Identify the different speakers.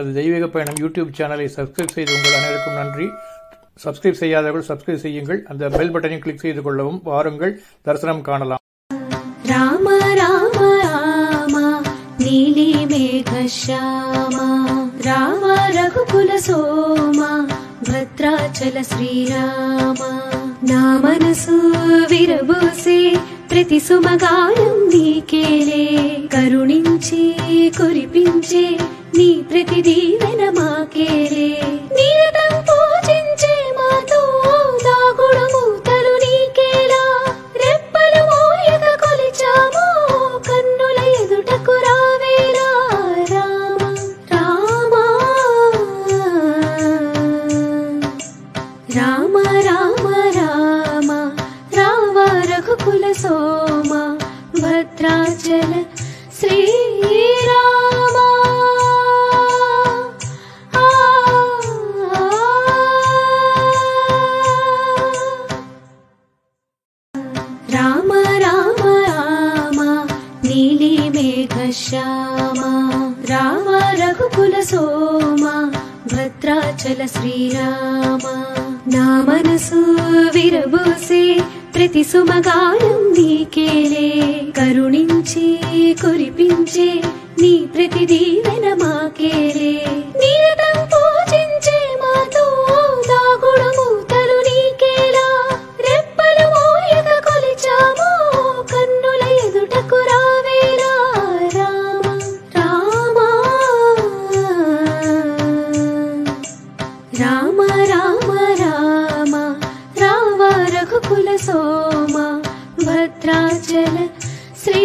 Speaker 1: எனது தெய்வீக பயணம் யூடியூப் சேனலை சப்ஸ்கிரைப் செய்து உங்கள் அனைவருக்கும் நன்றி. சப்ஸ்கிரைப் செய்யாதவர்கள் சப்ஸ்கிரைப் செய்யுங்கள். அந்த பெல் பட்டனை கிளிக் செய்து கொள்ளவும். வாருங்கள், தரிசனம் காணலாம்.
Speaker 2: ராம ராம ராம நீலி மேఘ శ్యామ రామ రఘుకుల సోమ భద్రాచల శ్రీరామ నా మనసు విరబూసే ప్రతి సుమగానం నీకేలే కరుణించి కురిపించే నీ ప్రతి దీవెన మాకేలే నిరతం పూజించే మాతో దాగుడు మూతలు నీకేలా రెప్పలు మోయక కొలిచాము కన్నుల ఎదుటకు రావేలా రామ రామ రామ రామ రామ రామ రఘుకుల సోమ భద్రాచల శ్రీరామ రామ రామ రామ నీలి మేఘ శ్యామ రామ రఘుకుల సోమ భద్రాచల శ్రీరామ నా మనసు విరబూసే ప్రతి సుమగానం నీకేలే కరుణించి కురిపించే నీ ప్రతి దీవెన మాకేలే నిరతం పూజించే మాతో దాగుడు మూతలు నీకేలా రెప్పలు మోయక కొలిచాము కన్నుల ఎదుటకు రావేలా రామ రామ రామ రామ రామ రామ రఘుకుల సోమ భద్రాచల శ్రీ